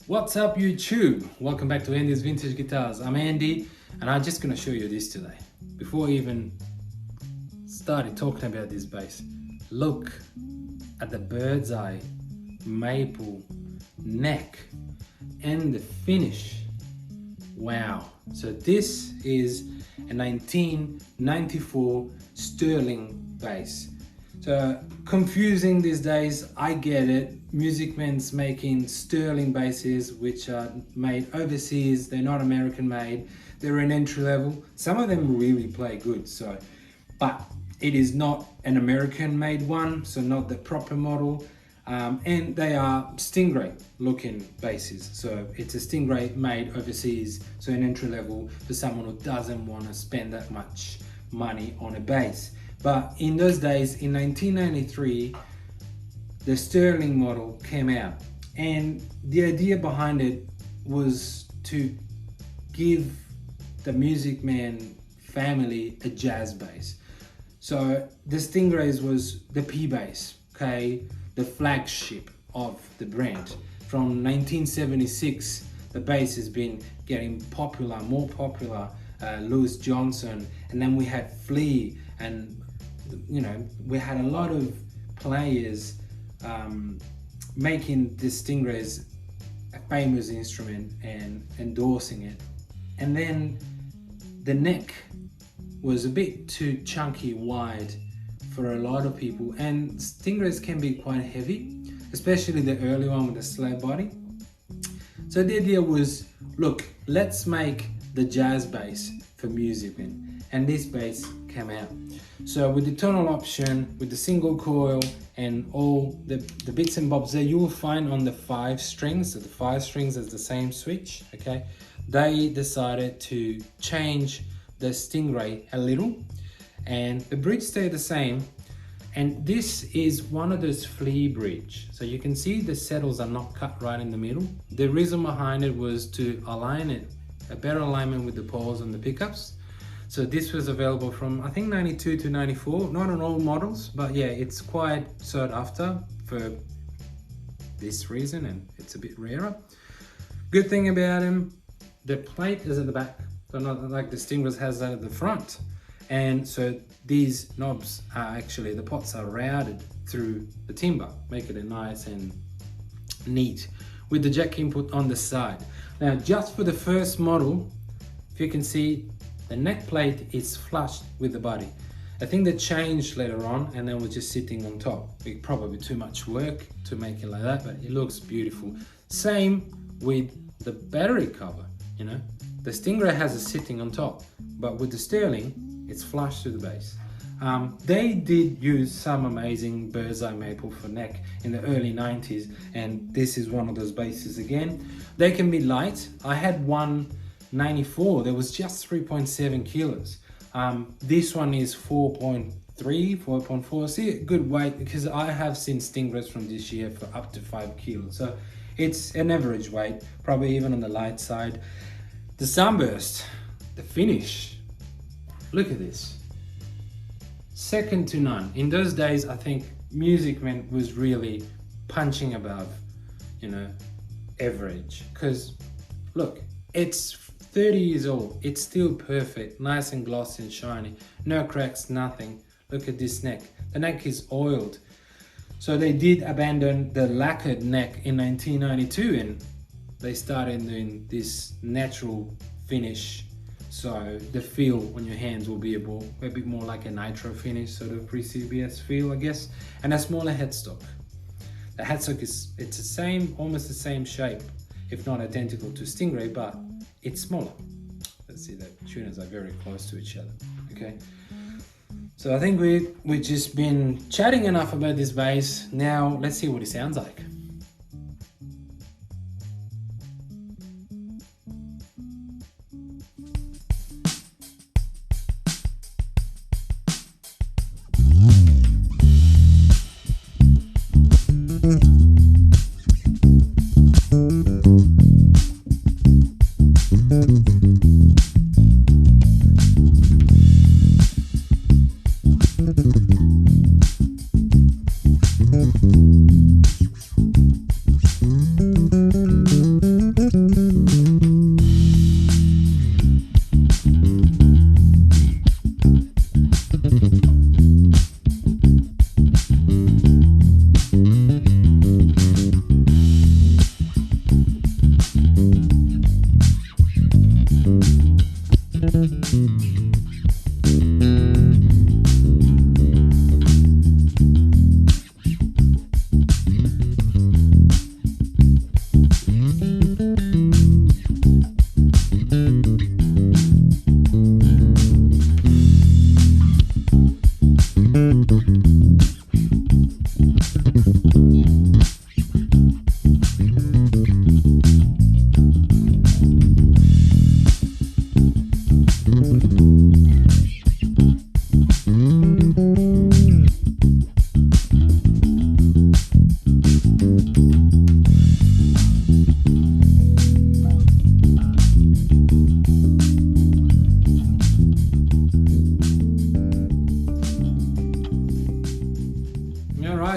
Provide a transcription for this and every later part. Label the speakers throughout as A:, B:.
A: What's up YouTube? Welcome back to Andy's Vintage Guitars. I'm Andy and I'm just going to show you this today. Before I even started talking about this bass, look at the bird's eye maple neck and the finish. Wow. So this is a 1994 Stirling Bass. So confusing these days, I get it. MUSICMAN's making Stirling basses which are made overseas. They're not American made. They're an entry level. Some of them really play good, but it is not an American made one, so not the proper model. And they are Stingray looking basses. So it's a Stingray made overseas, so an entry level for someone who doesn't want to spend that much money on a bass. But in those days, in 1993, the Stirling model came out, and the idea behind it was to give the MUSICMAN family a jazz bass. So the Stingrays was the P bass, okay, the flagship of the brand. From 1976, the bass has been getting popular, more popular. Louis Johnson, and then we had Flea, and you know, we had a lot of players making the Stingrays a famous instrument and endorsing it. And then the neck was a bit too chunky wide for a lot of people, and Stingrays can be quite heavy, especially the early one with the slab body. So the idea was, look, let's make the jazz bass for MUSICMAN, and this bass came out. So with the tonal option, with the single coil and all the bits and bobs there, you will find on the 5 strings, so the 5 strings is the same switch, okay? They decided to change the Stingray a little, and the bridge stayed the same. And this is one of those Flea bridge. So you can see the saddles are not cut right in the middle. The reason behind it was to align it, a better alignment with the poles and the pickups. So this was available from, I think, 92 to 94, not on all models, but yeah, it's quite sought after for this reason, and it's a bit rarer. Good thing about him, the plate is at the back, so not like the Stingrays has that at the front. And so these knobs are actually, the pots are routed through the timber, make it a nice and neat, with the jack input on the side. Now, just for the first model, if you can see, the neck plate is flush with the body. I think they changed later on, and then was just sitting on top. It probably too much work to make it like that, but it looks beautiful. Same with the battery cover, you know. The Stingray has it sitting on top, but with the Stirling, it's flush to the base. They did use some amazing bird's eye maple for neck in the early 90s, and this is one of those bases again. They can be light. I had one 94, there was just 3.7 kilos. This one is 4.3, 4.4. See, a good weight, because I have seen Stingrays from this year for up to 5 kilos. So it's an average weight, probably even on the light side. The sunburst, the finish, look at this. Second to none. In those days, I think MUSICMAN was really punching above, you know, average. Because look, it's 30 years old, it's still perfect, nice and glossy and shiny, no cracks, nothing. Look at this neck. The neck is oiled. So they did abandon the lacquered neck in 1992, and they started doing this natural finish So the feel on your hands will be a bit more like a nitro finish, sort of pre-CBS feel, I guess. And a smaller headstock. The headstock it's the same, almost the same shape, if not identical to Stingray, but it's smaller. Let's see, the tuners are very close to each other. Okay. So I think we've just been chatting enough about this bass. Now let's see what it sounds like.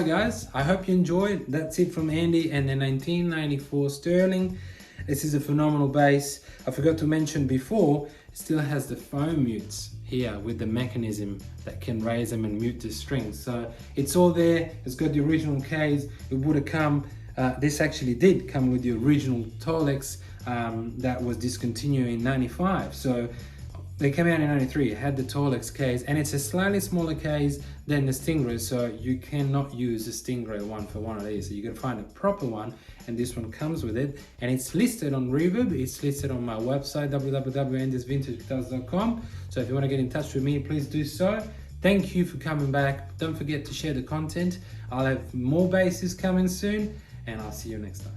A: Alright guys, I hope you enjoyed. That's it from Andy and the 1994 Stirling. This is a phenomenal bass. I forgot to mention before, it still has the foam mutes here with the mechanism that can raise them and mute the strings. So it's all there. It's got the original case. It would have come, this actually did come with the original Tolex that was discontinued in 95. So they came out in 93, it had the Tolex case, and it's a slightly smaller case than the Stingray, so you cannot use the Stingray one for one of these. So you can find a proper one, and this one comes with it. And it's listed on Reverb, it's listed on my website, www.andysvintageguitars.com. So if you want to get in touch with me, please do so. Thank you for coming back. Don't forget to share the content. I'll have more basses coming soon, and I'll see you next time.